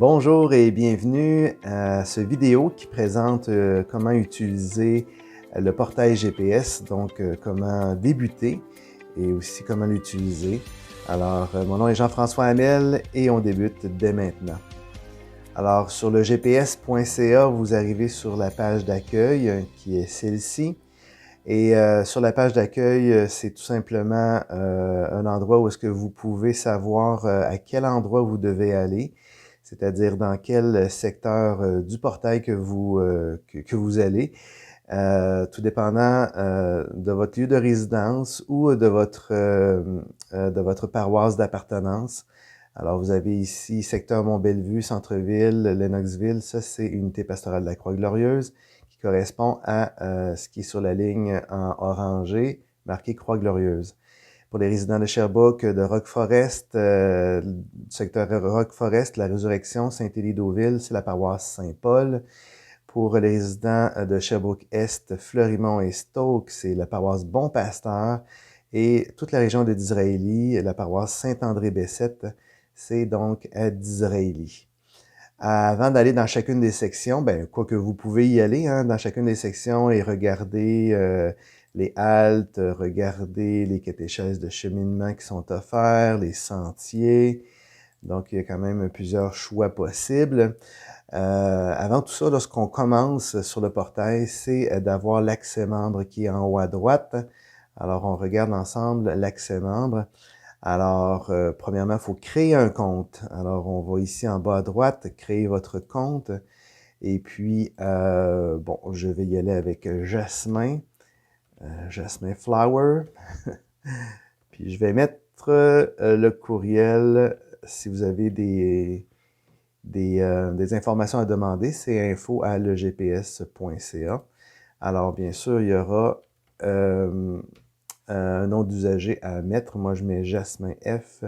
Bonjour et bienvenue à ce vidéo qui présente comment utiliser le portail GPS, donc comment débuter et aussi comment l'utiliser. Alors, mon nom est Jean-François Hamel et on débute dès maintenant. Alors, sur le gps.ca, vous arrivez sur la page d'accueil qui est celle-ci. Et sur la page d'accueil, c'est tout simplement un endroit où est-ce que vous pouvez savoir à quel endroit vous devez aller, c'est-à-dire dans quel secteur du portail que vous allez, tout dépendant de votre lieu de résidence ou de votre paroisse d'appartenance. Alors, vous avez ici secteur Mont-Bellevue, Centre-Ville, Lennoxville, ça c'est unité pastorale de la Croix-Glorieuse, qui correspond à ce qui est sur la ligne en orangé, marqué Croix-Glorieuse. Pour les résidents de Sherbrooke, de Rock Forest, du secteur Rock Forest, la Résurrection, Saint-Élie-Deauville, c'est la paroisse Saint-Paul. Pour les résidents de Sherbrooke-Est, Fleurimont et Stoke, c'est la paroisse Bon-Pasteur. Et toute la région de Disraeli, la paroisse Saint-André-Bessette, c'est donc à Disraeli. Avant d'aller dans chacune des sections, quoique vous pouvez y aller dans chacune des sections et regarder les haltes, regarder les catéchèses de cheminement qui sont offerts, les sentiers. Donc, il y a quand même plusieurs choix possibles. Avant tout ça, lorsqu'on commence sur le portail, c'est d'avoir l'accès membre qui est en haut à droite. Alors, on regarde ensemble l'accès membre. Alors, premièrement, il faut créer un compte. Alors, on va ici en bas à droite, créer votre compte. Et puis, je vais y aller avec Jasmin, Jasmin Flower. Puis, je vais mettre le courriel si vous avez des informations à demander. C'est info@legps.ca. Alors, bien sûr, il y aura un nom d'usager à mettre. Moi, je mets Jasmin F.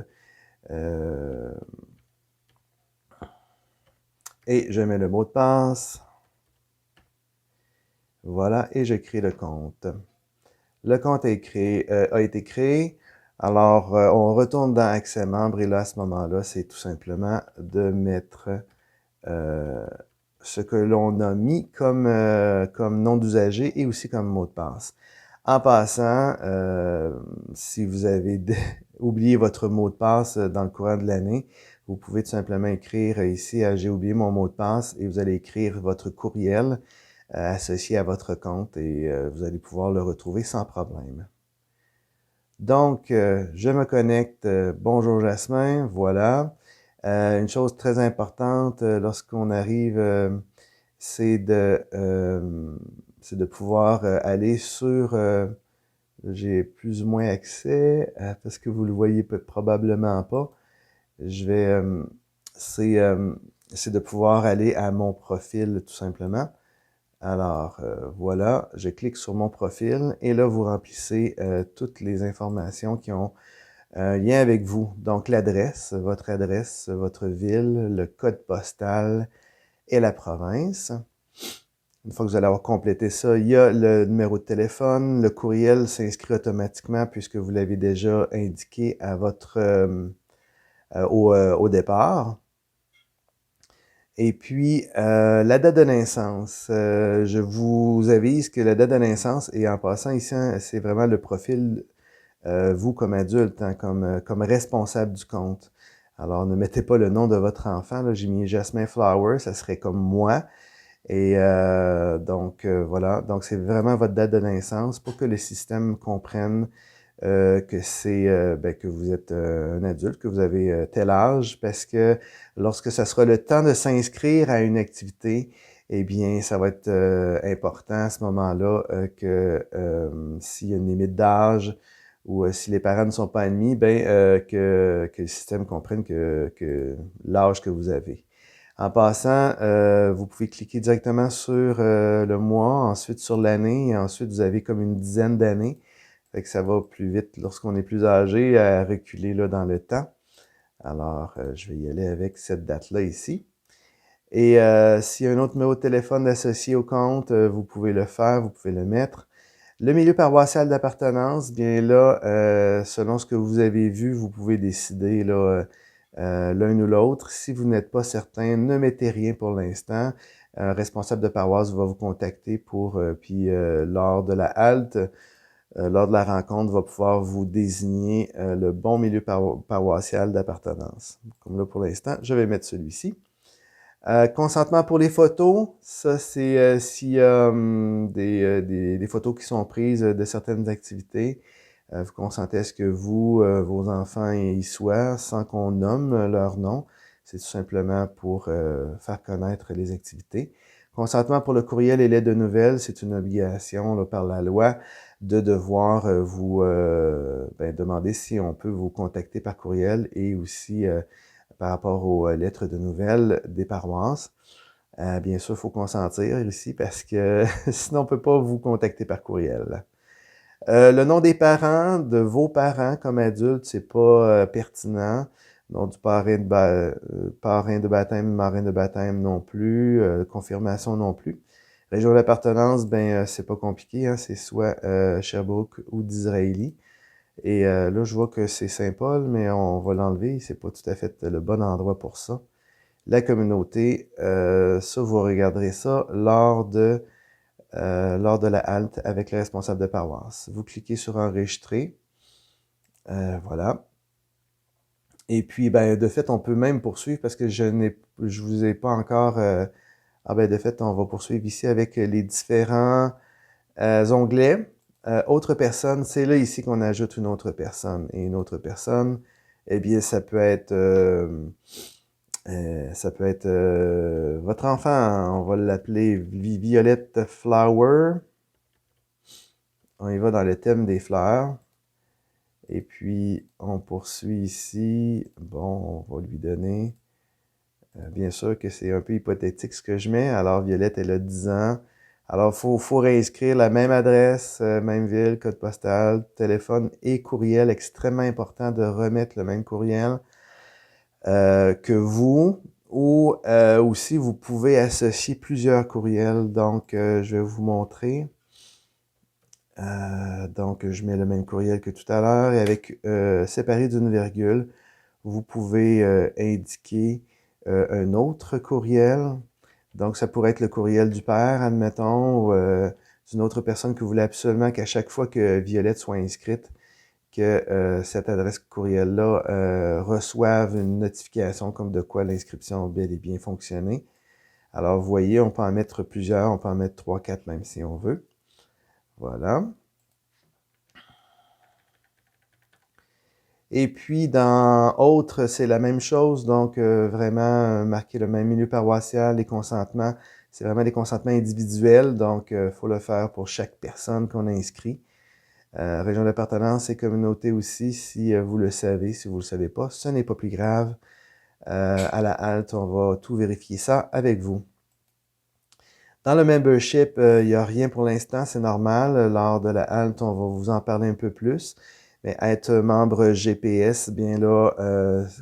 Et je mets le mot de passe. Voilà, et je crée le compte. Le compte a été créé. Alors, on retourne dans Accès membre et là, à ce moment-là, c'est tout simplement de mettre ce que l'on a mis comme nom d'usager et aussi comme mot de passe. En passant, si vous avez oublié votre mot de passe dans le courant de l'année, vous pouvez tout simplement écrire ici à « J'ai oublié mon mot de passe » et vous allez écrire votre courriel associé à votre compte et vous allez pouvoir le retrouver sans problème. Donc, je me connecte. Bonjour Jasmin, voilà. Une chose très importante lorsqu'on arrive, c'est de pouvoir aller sur... j'ai plus ou moins accès, parce que vous le voyez probablement pas. Je vais... c'est de pouvoir aller à mon profil, tout simplement. Alors, voilà, je clique sur mon profil et là, vous remplissez toutes les informations qui ont un lien avec vous. Donc, l'adresse, votre ville, le code postal et la province. Une fois que vous allez avoir complété ça, il y a le numéro de téléphone. Le courriel s'inscrit automatiquement puisque vous l'avez déjà indiqué à au départ. Et puis, la date de naissance. Je vous avise que la date de naissance, et en passant ici, c'est vraiment le profil, vous comme adulte, comme responsable du compte. Alors, ne mettez pas le nom de votre enfant. Là, j'ai mis Jasmin Flower, ça serait comme moi. Et voilà. Donc, c'est vraiment votre date de naissance pour que le système comprenne que c'est que vous êtes un adulte, que vous avez tel âge, parce que lorsque ça sera le temps de s'inscrire à une activité, eh bien, ça va être important à ce moment-là que s'il y a une limite d'âge ou si les parents ne sont pas admis, que le système comprenne que l'âge que vous avez. En passant, vous pouvez cliquer directement sur le mois, ensuite sur l'année, et ensuite vous avez comme une dizaine d'années. Fait que ça va plus vite lorsqu'on est plus âgé à reculer là, dans le temps. Alors, je vais y aller avec cette date-là ici. Et s'il y a un autre numéro de téléphone associé au compte, vous pouvez le faire, vous pouvez le mettre. Le milieu paroissial d'appartenance, bien là, selon ce que vous avez vu, vous pouvez décider là, l'un ou l'autre. Si vous n'êtes pas certain, ne mettez rien pour l'instant. Un responsable de paroisse va vous contacter puis lors de la halte, lors de la rencontre, va pouvoir vous désigner le bon milieu paroissial d'appartenance. Comme là, pour l'instant, je vais mettre celui-ci. Consentement pour les photos, ça c'est s'il y a des photos qui sont prises de certaines activités. Vous consentez à ce que vos enfants y soient sans qu'on nomme leur nom. C'est tout simplement pour faire connaître les activités. Consentement pour le courriel et l'aide de nouvelles, c'est une obligation là, par la loi de devoir vous demander si on peut vous contacter par courriel et aussi par rapport aux lettres de nouvelles des paroisses. Bien sûr, il faut consentir ici parce que sinon on ne peut pas vous contacter par courriel. Le nom des parents, de vos parents comme adultes, c'est pas pertinent. Nom du parrain de baptême, marin de baptême non plus, confirmation non plus. Région d'appartenance, c'est pas compliqué, hein, c'est soit Sherbrooke ou d'Israélie. Et là, je vois que c'est Saint-Paul, mais on va l'enlever, c'est pas tout à fait le bon endroit pour ça. La communauté, ça, vous regarderez ça lors de la halte avec le responsable de paroisse. Vous cliquez sur enregistrer. Voilà. Et puis, de fait, on peut même poursuivre parce que je vous ai pas encore... de fait, on va poursuivre ici avec les différents onglets. Autre personne, c'est là ici qu'on ajoute une autre personne. Et une autre personne, eh bien, ça peut être votre enfant. On va l'appeler Violette Flower. On y va dans le thème des fleurs. Et puis, on poursuit ici. Bon, on va lui donner... bien sûr que c'est un peu hypothétique ce que je mets. Alors, Violette, elle a 10 ans. Alors, faut réinscrire la même adresse, même ville, code postal, téléphone et courriel. Extrêmement important de remettre le même courriel que vous. Ou aussi, vous pouvez associer plusieurs courriels. Donc, je vais vous montrer. Donc, je mets le même courriel que tout à l'heure. Et avec séparé d'une virgule, vous pouvez indiquer un autre courriel. Donc, ça pourrait être le courriel du père, admettons, ou d'une autre personne que vous voulez absolument qu'à chaque fois que Violette soit inscrite, que cette adresse courriel-là reçoive une notification comme de quoi l'inscription a bel et bien fonctionné. Alors, vous voyez, on peut en mettre plusieurs, on peut en mettre 3, 4 même si on veut. Voilà. Et puis, dans autres, c'est la même chose. Donc, vraiment, marquer le même milieu paroissial, les consentements. C'est vraiment des consentements individuels. Donc, il faut le faire pour chaque personne qu'on a inscrit. Région d'appartenance et communauté aussi, si vous le savez. Si vous ne le savez pas, ce n'est pas plus grave. À la halte, on va tout vérifier ça avec vous. Dans le membership, il n'y a rien pour l'instant, c'est normal. Lors de la halte, on va vous en parler un peu plus. Mais être membre GPS, bien là,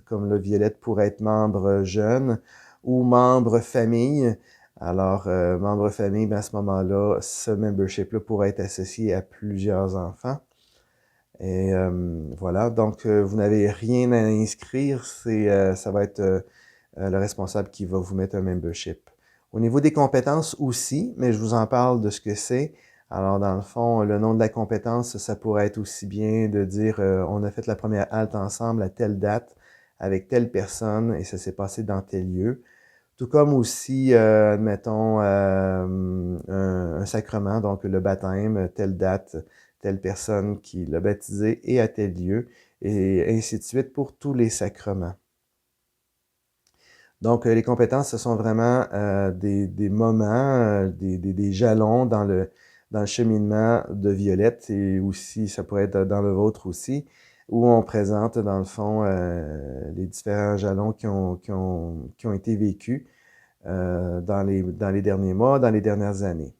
comme le Violette pourrait être membre jeune ou membre famille. Alors, membre famille, à ce moment-là, ce membership-là pourrait être associé à plusieurs enfants. Et voilà, donc vous n'avez rien à inscrire, ça va être le responsable qui va vous mettre un membership. Au niveau des compétences aussi, mais je vous en parle de ce que c'est. Alors, dans le fond, le nom de la compétence, ça pourrait être aussi bien de dire on a fait la première halte ensemble à telle date avec telle personne et ça s'est passé dans tel lieu. Tout comme aussi, admettons, un sacrement, donc le baptême, telle date, telle personne qui l'a baptisé et à tel lieu, et ainsi de suite pour tous les sacrements. Donc, les compétences, ce sont vraiment des moments, des jalons dans le cheminement de Violette, et aussi, ça pourrait être dans le vôtre aussi, où on présente, dans le fond, les différents jalons qui ont été vécus dans les derniers mois, dans les dernières années.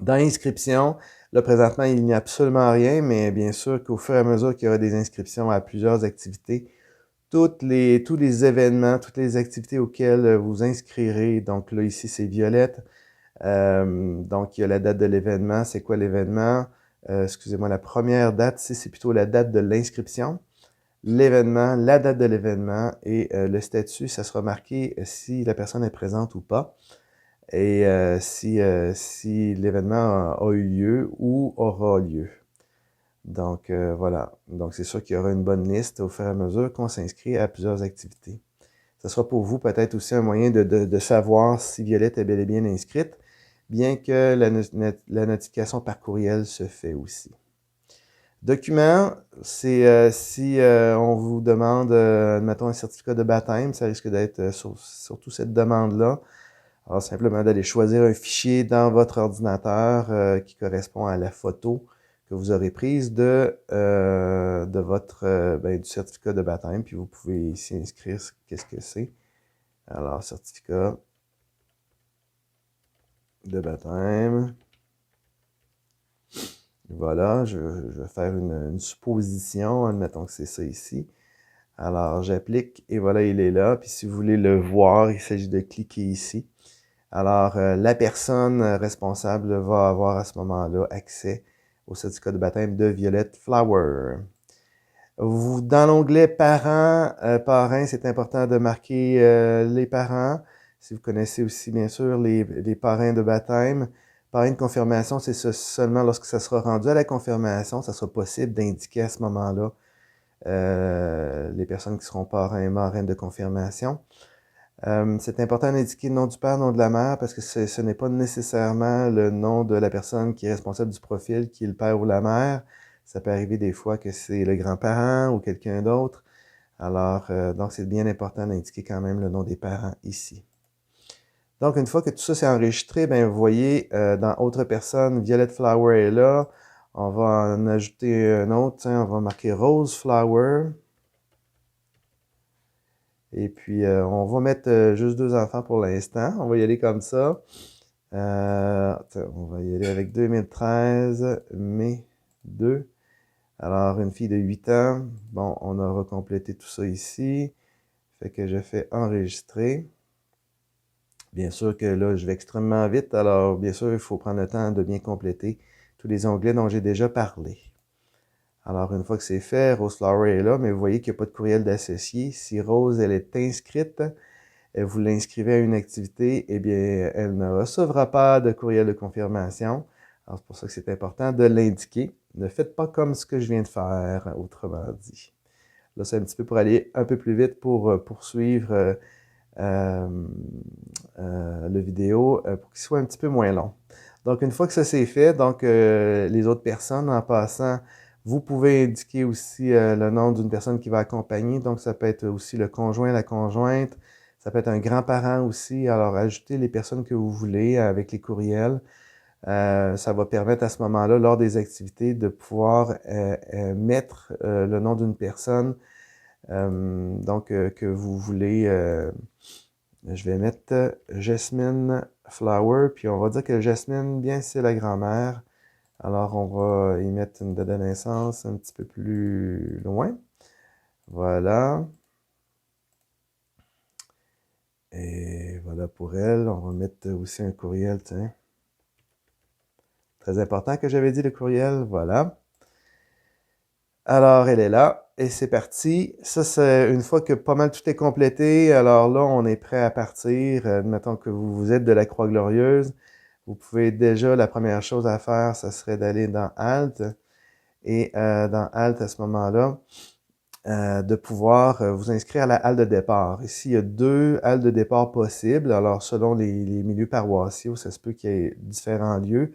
Dans l'inscription, là, présentement, il n'y a absolument rien, mais bien sûr qu'au fur et à mesure qu'il y aura des inscriptions à plusieurs activités, tous les événements, toutes les activités auxquelles vous inscrirez, donc là, ici, c'est Violette. Donc, il y a la date de l'événement. C'est quoi l'événement? Excusez-moi, la première date, c'est plutôt la date de l'inscription. l'événement, la date de l'événement et le statut, ça sera marqué si la personne est présente ou pas et si l'événement a eu lieu ou aura lieu. Donc voilà, donc c'est sûr qu'il y aura une bonne liste au fur et à mesure qu'on s'inscrit à plusieurs activités. Ce sera pour vous peut-être aussi un moyen de savoir si Violette est bel et bien inscrite, bien que la notification par courriel se fait aussi. Document, c'est si on vous demande, admettons, un certificat de baptême, ça risque d'être surtout cette demande-là. Alors, simplement d'aller choisir un fichier dans votre ordinateur qui correspond à la photo que vous aurez prise de votre du certificat de baptême, puis vous pouvez ici inscrire qu'est-ce que c'est. Alors, certificat de baptême. Voilà, je vais faire une supposition, admettons que c'est ça ici. Alors, j'applique et voilà, il est là. Puis si vous voulez le voir, il s'agit de cliquer ici. Alors, la personne responsable va avoir à ce moment-là accès au certificat de baptême de Violette Flower. Dans l'onglet parents, parrains, c'est important de marquer les parents. Si vous connaissez aussi, bien sûr, les parrains de baptême. Parrain de confirmation, c'est seulement lorsque ça sera rendu à la confirmation, ça sera possible d'indiquer à ce moment-là les personnes qui seront parrains et marraines de confirmation. C'est important d'indiquer le nom du père, le nom de la mère, parce que ce n'est pas nécessairement le nom de la personne qui est responsable du profil, qui est le père ou la mère. Ça peut arriver des fois que c'est le grand-parent ou quelqu'un d'autre. Alors, donc c'est bien important d'indiquer quand même le nom des parents ici. Donc, une fois que tout ça s'est enregistré, ben, vous voyez, dans Autres personnes, Violet Flower est là. On va en ajouter un autre, on va marquer Rose Flower. Et puis, on va mettre juste 2 enfants pour l'instant. On va y aller comme ça. On va y aller avec 2013, mai 2. Alors, une fille de 8 ans. Bon, on aura complété tout ça ici. Fait que je fais enregistrer. Bien sûr que là, je vais extrêmement vite. Alors, bien sûr, il faut prendre le temps de bien compléter tous les onglets dont j'ai déjà parlé. Alors, une fois que c'est fait, Rose Flower est là, mais vous voyez qu'il n'y a pas de courriel d'associé. Si Rose, elle est inscrite, et vous l'inscrivez à une activité, eh bien, elle ne recevra pas de courriel de confirmation. Alors, c'est pour ça que c'est important de l'indiquer. Ne faites pas comme ce que je viens de faire, autrement dit. Là, c'est un petit peu pour aller un peu plus vite pour poursuivre le vidéo pour qu'il soit un petit peu moins long. Donc, une fois que ça c'est fait, donc les autres personnes, en passant, vous pouvez indiquer aussi le nom d'une personne qui va accompagner. Donc, ça peut être aussi le conjoint, la conjointe. Ça peut être un grand-parent aussi. Alors, ajoutez les personnes que vous voulez avec les courriels. Ça va permettre à ce moment-là, lors des activités, de pouvoir mettre le nom d'une personne que vous voulez. Je vais mettre Jasmine Flower, puis on va dire que Jasmine, bien, c'est la grand-mère. Alors, on va y mettre une date de naissance un petit peu plus loin. Voilà. Et voilà pour elle. On va mettre aussi un courriel, tiens. Très important que j'avais dit le courriel. Voilà. Alors, elle est là. Et c'est parti. Ça, c'est une fois que pas mal tout est complété. Alors là, on est prêt à partir. Admettons que vous êtes de la Croix-Glorieuse. Vous pouvez déjà, la première chose à faire, ça serait d'aller dans Alt. Et dans Alt, à ce moment-là, de pouvoir vous inscrire à la halle de départ. Ici, il y a 2 halles de départ possibles. Alors, selon les milieux paroissiaux, ça se peut qu'il y ait différents lieux.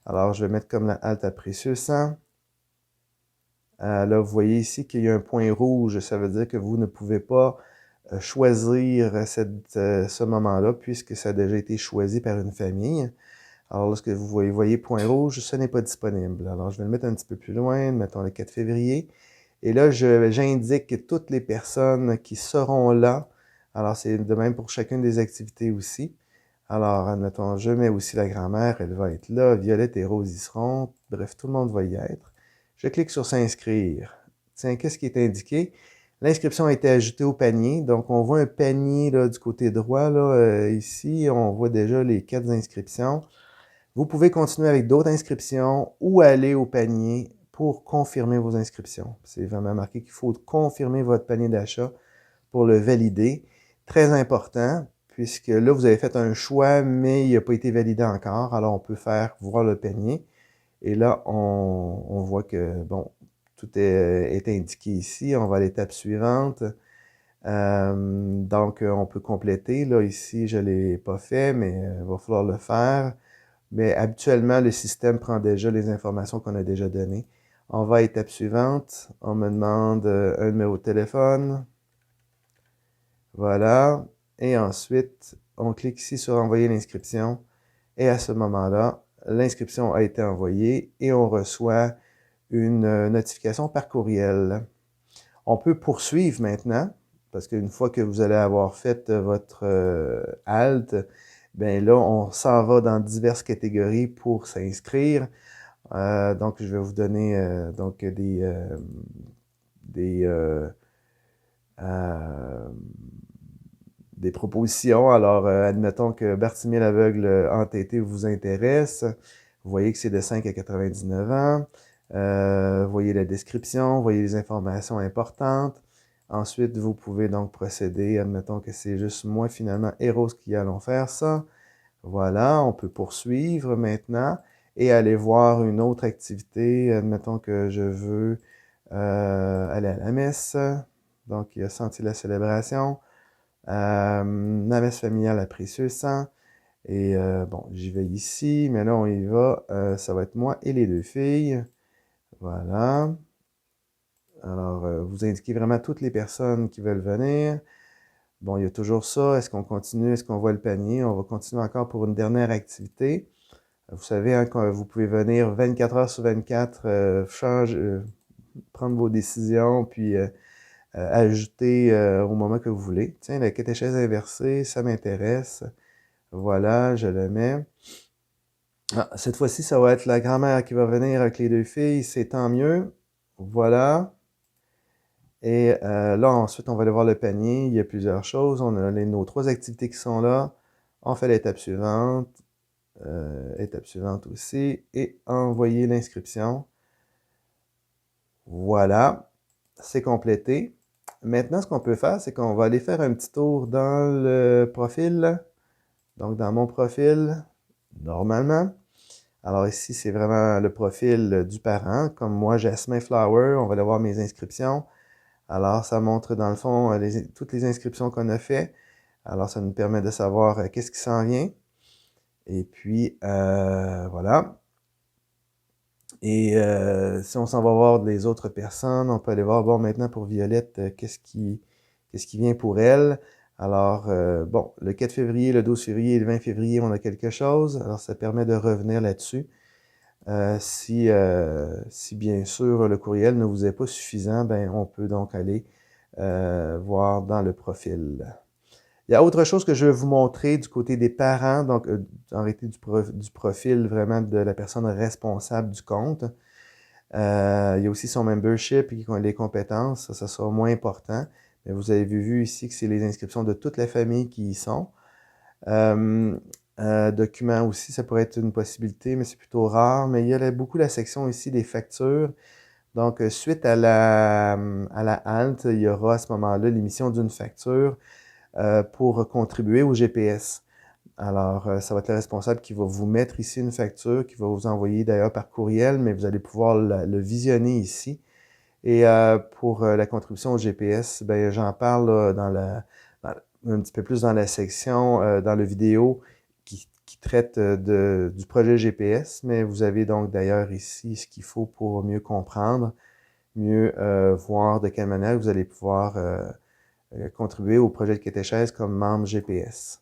Alors, je vais mettre comme la halte à Précieux-Sang. Là, vous voyez ici qu'il y a un point rouge. Ça veut dire que vous ne pouvez pas choisir ce moment-là puisque ça a déjà été choisi par une famille. Alors, lorsque vous voyez point rouge, ce n'est pas disponible. Alors, je vais le mettre un petit peu plus loin, mettons le 4 février. Et là, j'indique toutes les personnes qui seront là. Alors, c'est de même pour chacune des activités aussi. Alors, admettons, je mets aussi la grand-mère, elle va être là. Violette et Rose y seront. Bref, tout le monde va y être. Je clique sur s'inscrire. Tiens, qu'est-ce qui est indiqué? L'inscription a été ajoutée au panier. Donc, on voit un panier là, du côté droit. Là, ici, on voit déjà les 4 inscriptions. Vous pouvez continuer avec d'autres inscriptions ou aller au panier pour confirmer vos inscriptions. C'est vraiment marqué qu'il faut confirmer votre panier d'achat pour le valider. Très important, puisque là, vous avez fait un choix, mais il n'a pas été validé encore. Alors, on peut faire voir le panier. Et là, on voit que, bon, tout est indiqué ici. On va à l'étape suivante. Donc, on peut compléter. Là, ici, je ne l'ai pas fait, mais il va falloir le faire. Mais habituellement, le système prend déjà les informations qu'on a déjà données. On va à l'étape suivante. On me demande un numéro de téléphone. Voilà. Et ensuite, on clique ici sur envoyer l'inscription. Et à ce moment-là, l'inscription a été envoyée et on reçoit une notification par courriel. On peut poursuivre maintenant, parce qu'une fois que vous allez avoir fait votre halte, ben là, on s'en va dans diverses catégories pour s'inscrire. Donc, je vais vous donner donc des propositions. Alors, admettons que Bartimée l'aveugle entêté vous intéresse. Vous voyez que c'est de 5 à 99 ans. Vous voyez la description, vous voyez les informations importantes. Ensuite, vous pouvez donc procéder. Admettons que c'est juste moi, finalement, Eros, qui allons faire ça. Voilà, on peut poursuivre maintenant et aller voir une autre activité. Admettons que je veux aller à la messe. Donc, il y a senti la célébration. La messe familiale à Précieux Sang. Et bon, j'y vais ici, mais là, on y va. Ça va être moi et les deux filles. Voilà. Alors, vous indiquez vraiment toutes les personnes qui veulent venir. Bon, il y a toujours ça. Est-ce qu'on continue? Est-ce qu'on voit le panier? On va continuer encore pour une dernière activité. Vous savez, hein, quand vous pouvez venir 24 heures sur 24, prendre vos décisions, puis ajouter au moment que vous voulez. Tiens, la catéchèse inversée, ça m'intéresse. Voilà, je le mets. Ah, cette fois-ci, ça va être la grand-mère qui va venir avec les deux filles. C'est tant mieux. Voilà. Et là, ensuite, on va aller voir le panier. Il y a plusieurs choses. On a nos 3 activités qui sont là. On fait l'étape suivante. Étape suivante aussi. Et envoyer l'inscription. Voilà. C'est complété. Maintenant, ce qu'on peut faire, c'est qu'on va aller faire un petit tour dans le profil. Donc, dans mon profil, normalement. Alors ici, c'est vraiment le profil du parent. Comme moi, Jasmin Flower, on va aller voir mes inscriptions. Alors, ça montre dans le fond toutes les inscriptions qu'on a fait. Alors, ça nous permet de savoir qu'est-ce qui s'en vient. Et puis, voilà. Et si on s'en va voir les autres personnes, on peut aller voir, bon, maintenant pour Violette, qu'est-ce qui vient pour elle. Alors, bon, le 4 février, le 12 février et le 20 février, on a quelque chose. Alors, ça permet de revenir là-dessus. Si bien sûr le courriel ne vous est pas suffisant, ben on peut donc aller voir dans le profil. Il y a autre chose que je vais vous montrer du côté des parents, donc en réalité du profil vraiment de la personne responsable du compte. Il y a aussi son membership et les compétences, ça sera moins important. Mais vous avez vu ici que c'est les inscriptions de toute la famille qui y sont. Documents aussi, ça pourrait être une possibilité, mais c'est plutôt rare. Mais il y a beaucoup la section ici des factures. Donc, suite à la halte, il y aura à ce moment-là l'émission d'une facture pour contribuer au GPS. Alors, ça va être le responsable qui va vous mettre ici une facture, qui va vous envoyer d'ailleurs par courriel, mais vous allez pouvoir le visionner ici. Et pour la contribution au GPS, ben, j'en parle là, un petit peu plus dans la section, dans le vidéo qui traite du projet GPS, mais vous avez donc d'ailleurs ici ce qu'il faut pour mieux comprendre, mieux voir de quelle manière vous allez pouvoir contribuer au projet de catéchèse comme membre GPS.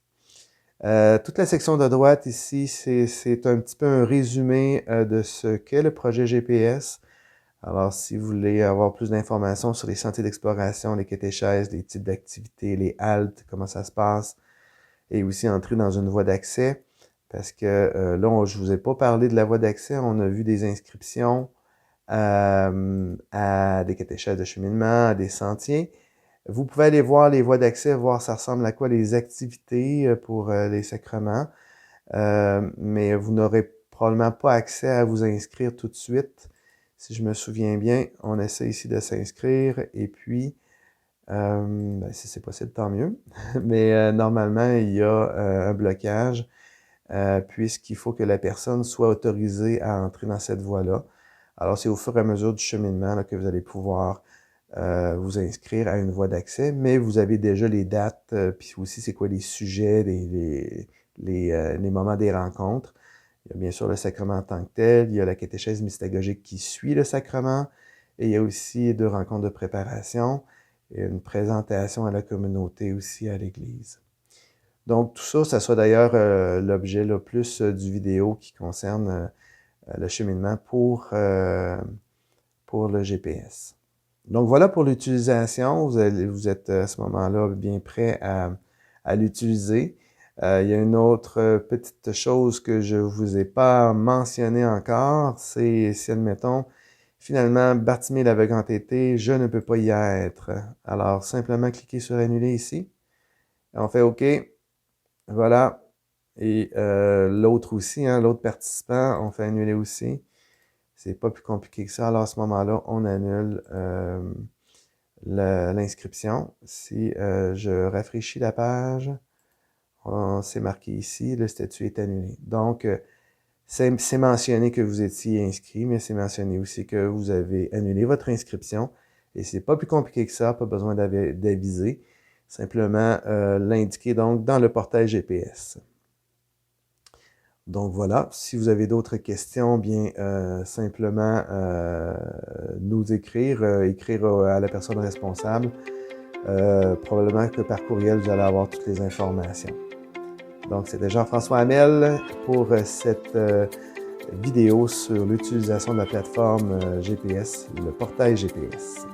Toute la section de droite ici, c'est un petit peu un résumé de ce qu'est le projet GPS. Alors, si vous voulez avoir plus d'informations sur les sentiers d'exploration, les catéchèses, les types d'activités, les haltes, comment ça se passe, et aussi entrer dans une voie d'accès, parce que là, je ne vous ai pas parlé de la voie d'accès, on a vu des inscriptions à des catéchèses de cheminement, à des sentiers. Vous pouvez aller voir les voies d'accès, voir ça ressemble à quoi les activités pour les sacrements, mais vous n'aurez probablement pas accès à vous inscrire tout de suite. Si je me souviens bien, on essaie ici de s'inscrire et puis, si c'est possible, tant mieux. Mais normalement, il y a un blocage puisqu'il faut que la personne soit autorisée à entrer dans cette voie-là. Alors, c'est au fur et à mesure du cheminement là, que vous allez pouvoir vous inscrire à une voie d'accès, mais vous avez déjà les dates, puis aussi c'est quoi les sujets, les moments des rencontres. Il y a bien sûr le sacrement en tant que tel, il y a la catéchèse mystagogique qui suit le sacrement, et il y a aussi 2 rencontres de préparation et une présentation à la communauté aussi à l'Église. Donc tout ça, ça soit d'ailleurs l'objet là, plus du vidéo qui concerne le cheminement pour le GPS. Donc voilà pour l'utilisation. Vous êtes à ce moment-là bien prêt à l'utiliser. Il y a une autre petite chose que je vous ai pas mentionné encore, c'est si, admettons, finalement, Bartimée l'aveugle entêté, je ne peux pas y être. Alors, simplement cliquez sur Annuler ici. On fait OK. Voilà. Et l'autre aussi, hein, l'autre participant, on fait Annuler aussi. C'est pas plus compliqué que ça. Alors, à ce moment-là, on annule l'inscription. Si je rafraîchis la page, c'est marqué ici, le statut est annulé. Donc, c'est mentionné que vous étiez inscrit, mais c'est mentionné aussi que vous avez annulé votre inscription. Et c'est pas plus compliqué que ça, pas besoin d'aviser. Simplement l'indiquer donc dans le portail GPS. Donc voilà, si vous avez d'autres questions, bien simplement nous écrire à la personne responsable. Probablement que par courriel, vous allez avoir toutes les informations. Donc c'était Jean-François Hamel pour cette vidéo sur l'utilisation de la plateforme GPS, le portail GPS.